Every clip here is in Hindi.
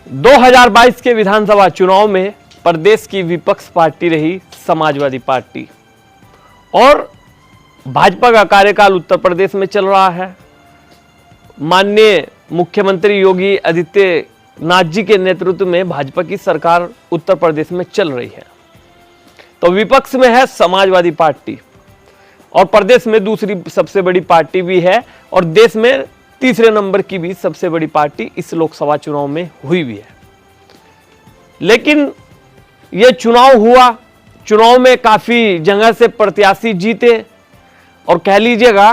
2022 के विधानसभा चुनाव में प्रदेश की विपक्ष पार्टी रही समाजवादी पार्टी और भाजपा का कार्यकाल उत्तर प्रदेश में चल रहा है। माननीय मुख्यमंत्री योगी आदित्यनाथ जी के नेतृत्व में भाजपा की सरकार उत्तर प्रदेश में चल रही है। तो विपक्ष में है समाजवादी पार्टी और प्रदेश में दूसरी सबसे बड़ी पार्टी भी है और देश में तीसरे नंबर की भी सबसे बड़ी पार्टी इस लोकसभा चुनाव में हुई भी है। लेकिन यह चुनाव हुआ, चुनाव में काफी जगह से प्रत्याशी जीते और कह लीजिएगा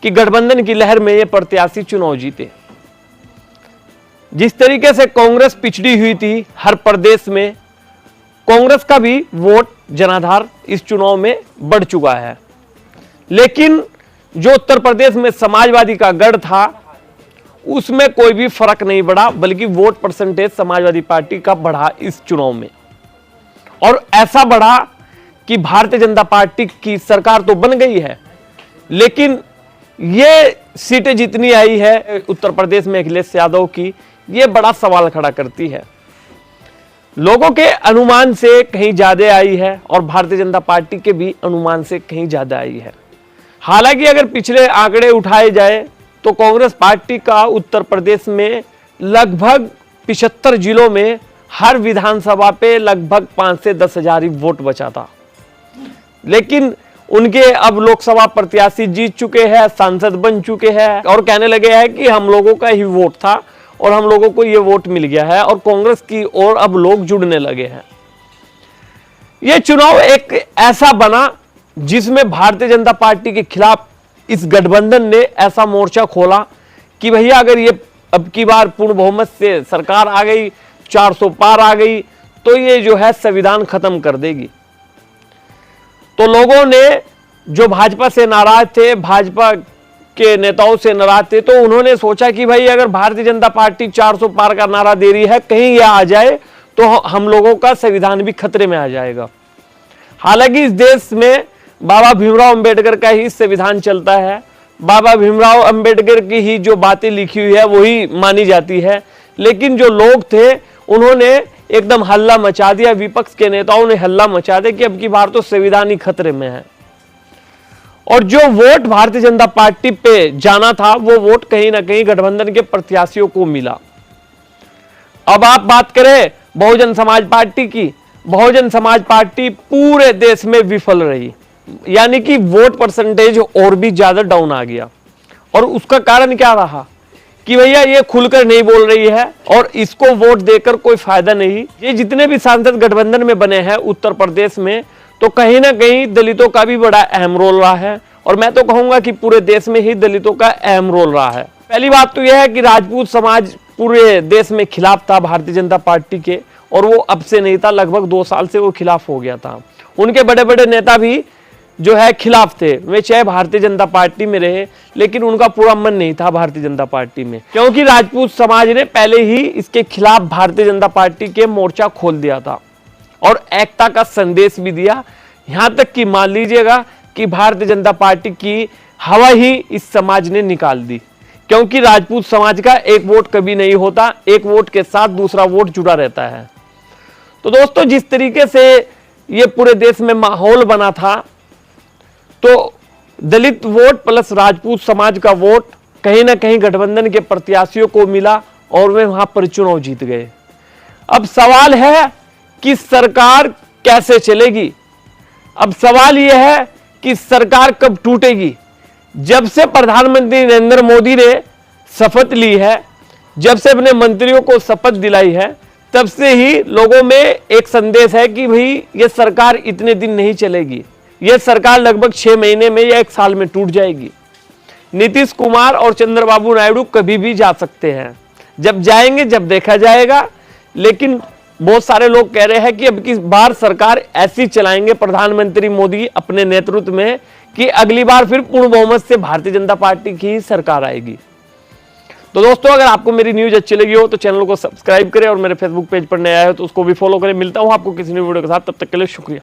कि गठबंधन की लहर में ये प्रत्याशी चुनाव जीते। जिस तरीके से कांग्रेस पिछड़ी हुई थी हर प्रदेश में, कांग्रेस का भी वोट जनाधार इस चुनाव में बढ़ चुका है। लेकिन जो उत्तर प्रदेश में समाजवादी का गढ़ था उसमें कोई भी फर्क नहीं पड़ा, बल्कि वोट परसेंटेज समाजवादी पार्टी का बढ़ा इस चुनाव में। और ऐसा बढ़ा कि भारतीय जनता पार्टी की सरकार तो बन गई है, लेकिन ये सीटें जितनी आई है उत्तर प्रदेश में अखिलेश यादव की, ये बड़ा सवाल खड़ा करती है। लोगों के अनुमान से कहीं ज्यादा आई है और भारतीय जनता पार्टी के भी अनुमान से कहीं ज्यादा आई है। हालांकि अगर पिछले आंकड़े उठाए जाए तो कांग्रेस पार्टी का उत्तर प्रदेश में लगभग 75 जिलों में हर विधानसभा पे लगभग 5 से 10 हजार ही वोट बचा था। लेकिन उनके अब लोकसभा प्रत्याशी जीत चुके हैं, सांसद बन चुके हैं और कहने लगे हैं कि हम लोगों का ही वोट था और हम लोगों को ये वोट मिल गया है और कांग्रेस की ओर अब लोग जुड़ने लगे हैं। ये चुनाव एक ऐसा बना जिसमें भारतीय जनता पार्टी के खिलाफ इस गठबंधन ने ऐसा मोर्चा खोला कि भैया अगर ये अब की बार पूर्ण बहुमत से सरकार आ गई, 400 पार आ गई, तो ये जो है संविधान खत्म कर देगी। तो लोगों ने जो भाजपा से नाराज थे, भाजपा के नेताओं से नाराज थे, तो उन्होंने सोचा कि भाई अगर भारतीय जनता पार्टी 400 पार का नारा दे रही है, कहीं यह आ जाए तो हम लोगों का संविधान भी खतरे में आ जाएगा। हालांकि इस देश में बाबा भीमराव अंबेडकर का ही संविधान चलता है, बाबा भीमराव अंबेडकर की ही जो बातें लिखी हुई है वही मानी जाती है। लेकिन जो लोग थे उन्होंने एकदम हल्ला मचा दिया, विपक्ष के नेताओं ने हल्ला मचा दिया कि अब की बार तो संविधान ही खतरे में है। और जो वोट भारतीय जनता पार्टी पे जाना था वो वोट कहीं ना कहीं गठबंधन के प्रत्याशियों को मिला। अब आप बात करें बहुजन समाज पार्टी की, बहुजन समाज पार्टी पूरे देश में विफल रही, यानी कि वोट परसेंटेज और भी ज्यादा डाउन आ गया। और उसका कारण क्या रहा कि भैया ये खुलकर नहीं बोल रही है और इसको वोट देकर कोई फायदा नहीं। ये जितने भी सांसद गठबंधन में बने हैं उत्तर प्रदेश में, तो कहीं ना कहीं दलितों का भी बड़ा अहम रोल रहा है और मैं तो कहूंगा कि पूरे देश में ही दलितों का अहम रोल रहा है। पहली बात तो यह है कि राजपूत समाज पूरे देश में खिलाफ था भारतीय जनता पार्टी के, और वो अब से नहीं था, लगभग 2 साल से वो खिलाफ हो गया था। उनके बड़े बड़े नेता भी जो है खिलाफ थे, वे चाहे भारतीय जनता पार्टी में रहे, लेकिन उनका पूरा मन नहीं था भारतीय जनता पार्टी में, क्योंकि राजपूत समाज ने पहले ही इसके खिलाफ भारतीय जनता पार्टी के मोर्चा खोल दिया था और एकता का संदेश भी दिया। यहां तक कि मान लीजिएगा कि भारतीय जनता पार्टी की हवा ही इस समाज ने निकाल दी, क्योंकि राजपूत समाज का एक वोट कभी नहीं होता, एक वोट के साथ दूसरा वोट जुड़ा रहता है। तो दोस्तों, जिस तरीके से ये पूरे देश में माहौल बना था, तो दलित वोट प्लस राजपूत समाज का वोट कहीं ना कहीं गठबंधन के प्रत्याशियों को मिला और वे वहां पर चुनाव जीत गए। अब सवाल है कि सरकार कैसे चलेगी। अब सवाल यह है कि सरकार कब टूटेगी। जब से प्रधानमंत्री नरेंद्र मोदी ने शपथ ली है, जब से अपने मंत्रियों को शपथ दिलाई है, तब से ही लोगों में एक संदेश है कि भाई ये सरकार इतने दिन नहीं चलेगी, यह सरकार लगभग 6 महीने में या 1 साल में टूट जाएगी। नीतीश कुमार और चंद्रबाबू नायडू कभी भी जा सकते हैं, जब जाएंगे जब देखा जाएगा। लेकिन बहुत सारे लोग कह रहे हैं कि अब की बार सरकार ऐसी चलाएंगे प्रधानमंत्री मोदी अपने नेतृत्व में कि अगली बार फिर पूर्ण बहुमत से भारतीय जनता पार्टी की ही सरकार आएगी। तो दोस्तों, अगर आपको मेरी न्यूज अच्छी लगी हो तो चैनल को सब्सक्राइब करें और मेरे फेसबुक पेज पर नया है तो उसको भी फॉलो करें। मिलता हूं आपको किसी नई वीडियो के साथ, तब तक के लिए शुक्रिया।